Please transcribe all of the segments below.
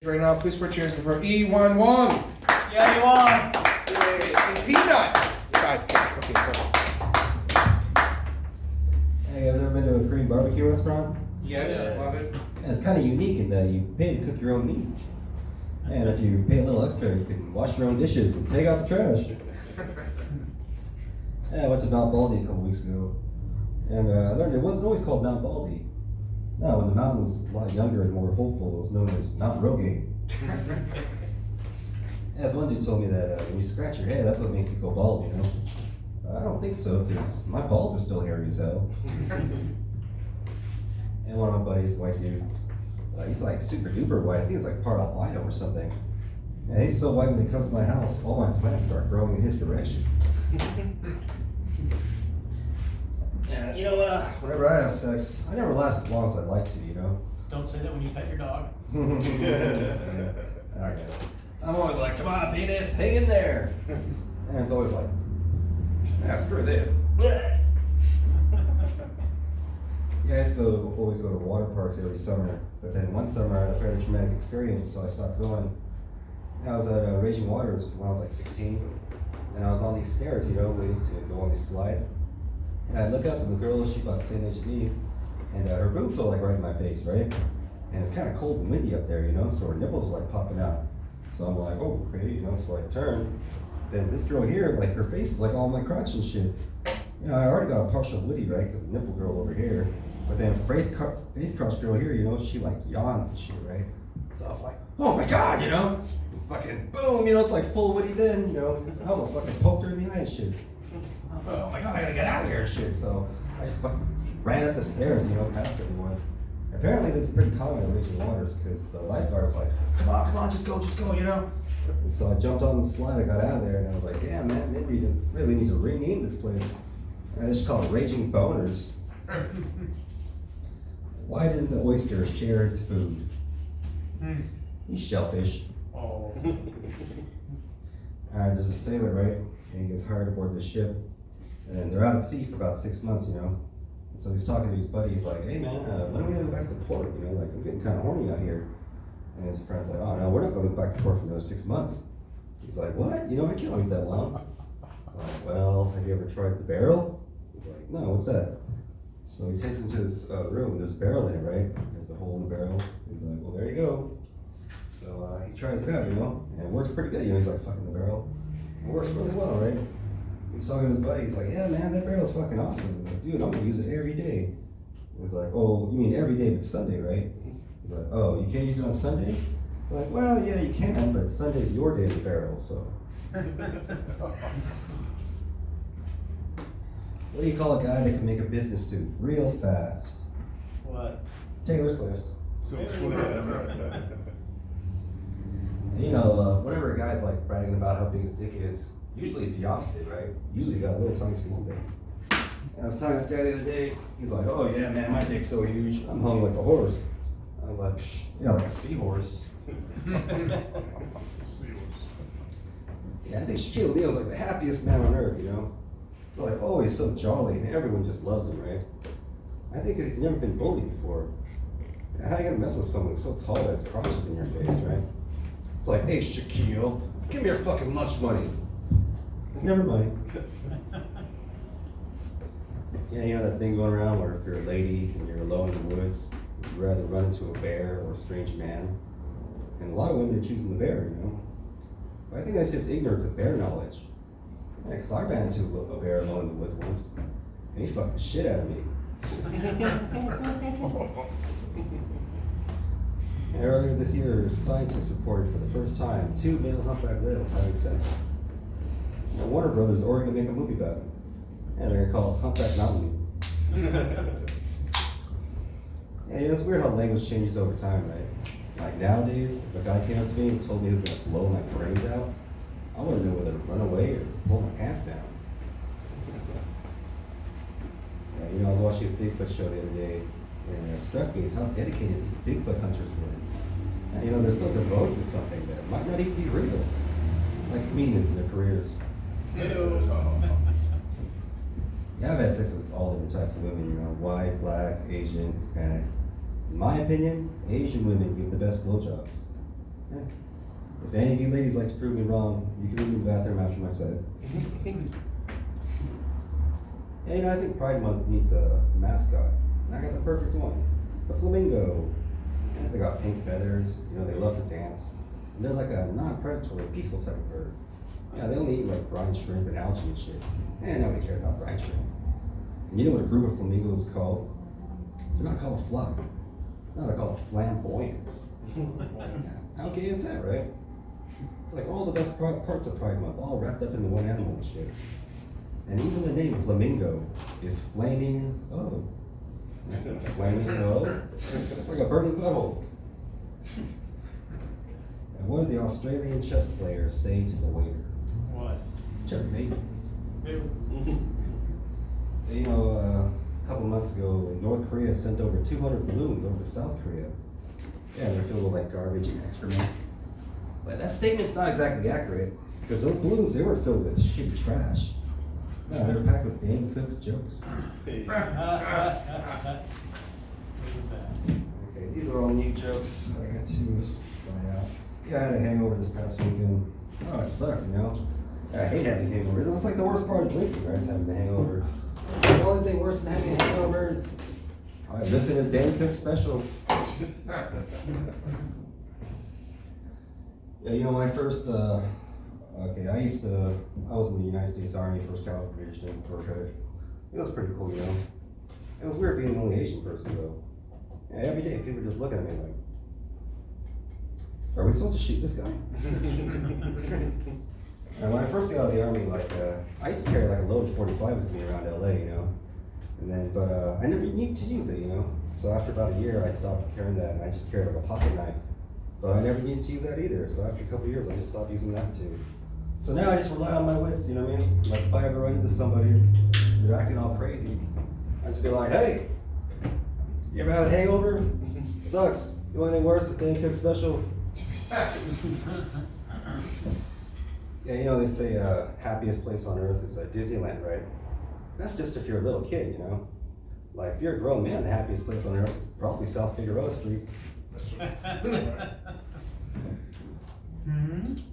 Right now, please put your hands for E11. Yeah, you won. Yay. And Peanut. 5 Okay, perfect. Hey, you guys ever been to a Korean barbecue restaurant? Yes, Yeah. love it. Yeah, it's kind of unique in that you pay to cook your own meat. And if you pay a little extra, you can wash your own dishes and take out the trash. Yeah, I went to Mount Baldy a couple weeks ago. And I learned it wasn't always called Mount Baldy. No, when the mountain was a lot younger and more hopeful, it was known as Mount Rogaine. As one dude told me that when you scratch your head, that's what makes it go bald, you know? But I don't think so, because my balls are still hairy as hell. And one of my buddies, white dude, he's like super duper white. I think it's like part albino or something. And he's so white when he comes to my house, all my plants start growing in his direction. Yeah, you know what? Whenever I have sex, I never last as long as I'd like to, you know? Don't say that when you pet your dog. Yeah. Okay. I'm always like, come on, penis, hang in there. And it's always like, screw this. Yeah, I used to always go to water parks every summer, but then one summer I had a fairly traumatic experience, so I stopped going. I was at Raging Waters when I was like 16, and I was on these stairs, you know, waiting to go on this slide. And I look up, and the girl, she about the same age as me, and her boobs are like right in my face, right? And it's kind of cold and windy up there, you know, so her nipples are like popping out. So I'm like, oh, okay, you know, so I turn. Then this girl here, like her face is like all my crotch and shit. You know, I already got a partial woody, right? Because the nipple girl over here. But then face crotch girl here, you know, she like yawns and shit, right? So I was like, oh my God, you know? And fucking boom, you know, it's like full woody then, you know? I almost fucking poked her in the eye and shit. I was like, oh my God, I gotta get out of here and shit. So I just fucking ran up the stairs, you know, past everyone. Apparently this is pretty common in Raging Waters because the lifeguard was like, come on, just go, you know? And so I jumped on the slide, I got out of there, and I was like, damn, man, they really need to rename this place. And they should call it Raging Boners. Why didn't the oyster share his food? He's shellfish. Oh. Alright, there's a sailor, right? And he gets hired aboard the ship. And they're out at sea for about 6 months, you know? And so he's talking to his buddy, he's like, hey man, when are we gonna go back to port? You know, like, I'm getting kind of horny out here. And his friend's like, oh no, we're not going back to port for another 6 months. He's like, what? You know, I can't wait that long. I'm like, well, have you ever tried the barrel? He's like, no, what's that? So he takes him to his room, and there's a barrel in it, right? There's a hole in the barrel. He's like, well, there you go. So he tries it out, you know, and it works pretty good. You know, he's like, fucking the barrel. It works really well, right? He's talking to his buddy. He's like, yeah, man, that barrel's fucking awesome. He's like, dude, I'm gonna use it every day. He's like, oh, you mean every day but Sunday, right? He's like, oh, you can't use it on Sunday? He's like, well, yeah, you can, but Sunday's your day of the barrel, so. What do you call a guy that can make a business suit real fast? What? Taylor Swift. And you know, whenever a guy's like bragging about how big his dick is, usually it's the opposite, right? Usually you got a little tiny small dick. And I was telling this guy the other day, he's like, oh yeah, man, my dick's so huge, I'm hung like a horse. I was like, psh, yeah, like a seahorse. Yeah, I think Shaquille O'Neal's like the happiest man on earth, you know? So like, oh, he's so jolly, and everyone just loves him, right? I think 'cause he's never been bullied before. How you gonna mess with someone so tall that his crotch is in your face, right? It's like, hey, Shaquille, give me your fucking lunch money. Never mind. Yeah, you know that thing going around where if you're a lady and you're alone in the woods, you'd rather run into a bear or a strange man. And a lot of women are choosing the bear, you know? But I think that's just ignorance of bear knowledge. Yeah, because I ran into a bear alone in the woods once, and he fucked the shit out of me. And earlier this year, scientists reported for the first time 2 male humpback whales having sex. And Warner Brothers ordered to make a movie about it. And they're gonna call it Humpback Mountain. Yeah, you know, it's weird how language changes over time, right? Like nowadays, if a guy came up to me and told me he was gonna blow my brains out, I wouldn't know whether to run away or pull my pants down. Yeah, you know, I was watching a Bigfoot show the other day, and it struck me as how dedicated these Bigfoot hunters were. And you know, they're so devoted to something that might not even be real. Like comedians in their careers. Yeah, I've had sex with all different types of women, you know, white, black, Asian, Hispanic. In my opinion, Asian women give the best blowjobs. Yeah. If any of you ladies like to prove me wrong, you can meet me in the bathroom after my set. Yeah, you know, I think Pride Month needs a mascot. And I got the perfect one. The flamingo. Yeah, they got pink feathers, you know, they love to dance. And they're like a non-predatory, peaceful type of bird. Yeah, they only eat like brine shrimp and algae and shit. And nobody cares about brine shrimp. And you know what a group of flamingos is called? They're not called a flock. No, they're called flamboyants. How gay is that, right? It's like all the best parts of Pride Month, all wrapped up into one animal and shit. And even the name flamingo is flaming oh. Flaming oh. It's like a burning butthole. And what did the Australian chess player say to the waiter? What? Checkmate. Ew. You know, a couple months ago, North Korea sent over 200 balloons over to South Korea. Yeah, they're filled with like garbage and excrement. But that statement's not exactly accurate, because those balloons, they were filled with shitty trash. No, they were packed with Dane Cook's jokes. Look at that. Okay, these are all new jokes. I got to try out. Yeah, I had a hangover this past weekend. Oh, it sucks, you know? I hate having hangovers. It's like the worst part of drinking, right? Is having the hangover. The only thing worse than having a hangover is I listen to Dan Cook's special. Yeah, you know, when I first, I was in the United States Army, 1st Cavalry Division, It was pretty cool, you know? It was weird being the only Asian person, though. Yeah, every day, people were just looking at me like, are we supposed to shoot this guy? And when I first got out of the Army, like, I used to carry like a load 45 with me around LA, you know? And then, but I never need to use it, you know? So after about a year, I stopped carrying that, and I just carried like a pocket knife. But I never needed to use that either, so after a couple of years, I just stopped using that too. So now I just rely on my wits, you know what I mean? Like if I ever run into somebody, they're acting all crazy, I just be like, hey, you ever have a hangover? Sucks. The only thing worse is Dan Cook's special. Yeah, you know, they say happiest place on earth is Disneyland, right? That's just if you're a little kid, you know? Like if you're a grown man, the happiest place on earth is probably South Figueroa Street.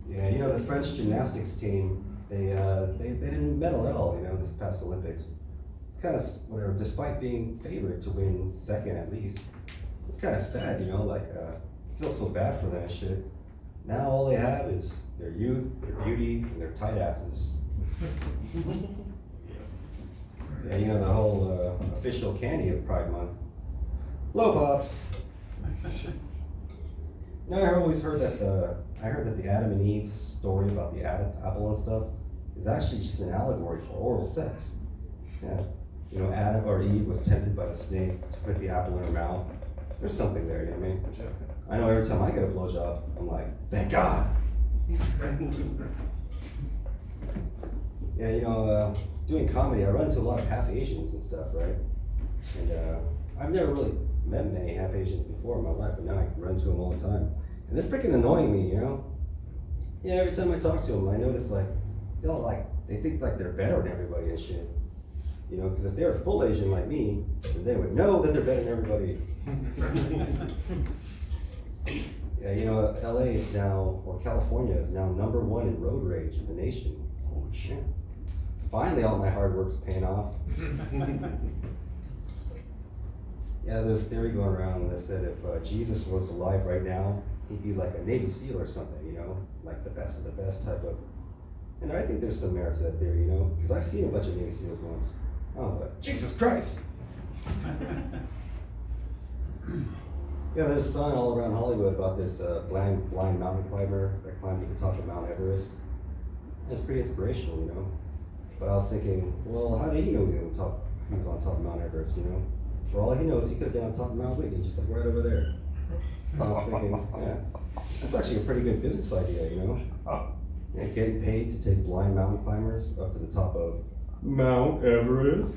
Yeah, you know, the French gymnastics team, they didn't medal at all, you know, this past Olympics. It's kind of, whatever, despite being favored to win second at least. It's kind of sad, you know, like, I feel so bad for them and shit. Now all they have is their youth, their beauty, and their tight asses. Yeah, you know, the whole official candy of Pride Month. Low Pops. No, I always heard that the Adam and Eve story about the apple and stuff is actually just an allegory for oral sex. Yeah, you know, Adam or Eve was tempted by the snake to put the apple in her mouth. There's something there, you know what I mean? I know every time I get a blowjob, I'm like, thank God. Yeah, you know, doing comedy, I run into a lot of half Asians and stuff, right? And I've never really met many half Asians before in my life, but now I run into them all the time. And they're freaking annoying me, you know? Yeah, every time I talk to them, I notice like, they think like they're better than everybody and shit. You know, because if they're full Asian like me, then they would know that they're better than everybody. Yeah, you know, LA is now, or California is now #1 in road rage in the nation. Holy shit. Finally, all my hard work's paying off. Yeah, there's a theory going around that said if Jesus was alive right now, he'd be like a Navy SEAL or something, you know? Like the best of the best type of. And I think there's some merit to that theory, you know? Because I've seen a bunch of Navy SEALs once. I was like, Jesus Christ! Yeah, there's a sign all around Hollywood about this blind mountain climber that climbed to the top of Mount Everest. It's pretty inspirational, you know? But I was thinking, well, how did he know he was on top of Mount Everest, you know? For all he knows, he could have been on top of Mount Whitney, just like right over there. I was thinking, yeah, that's actually a pretty good business idea, you know? Yeah, getting paid to take blind mountain climbers up to the top of Mount Everest.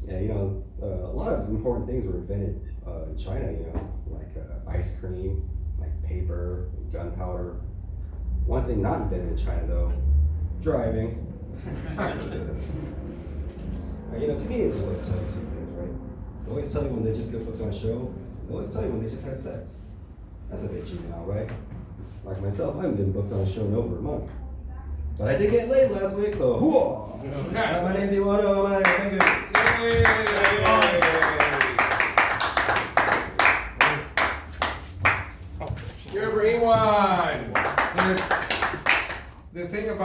Yeah, you know, a lot of important things were invented in China, you know, like ice cream, like paper, gunpowder. One thing not invented in China, though, driving. You know, comedians always tell you two things, right? They always tell you when they just go put on a show, They always tell you when they just had sex. That's a bit cheating now, right? Like myself, I haven't been booked on a show in over a month. But I did get laid last week, so hoo-ah! My name's Iwano, thank you. You're everyone. The thing about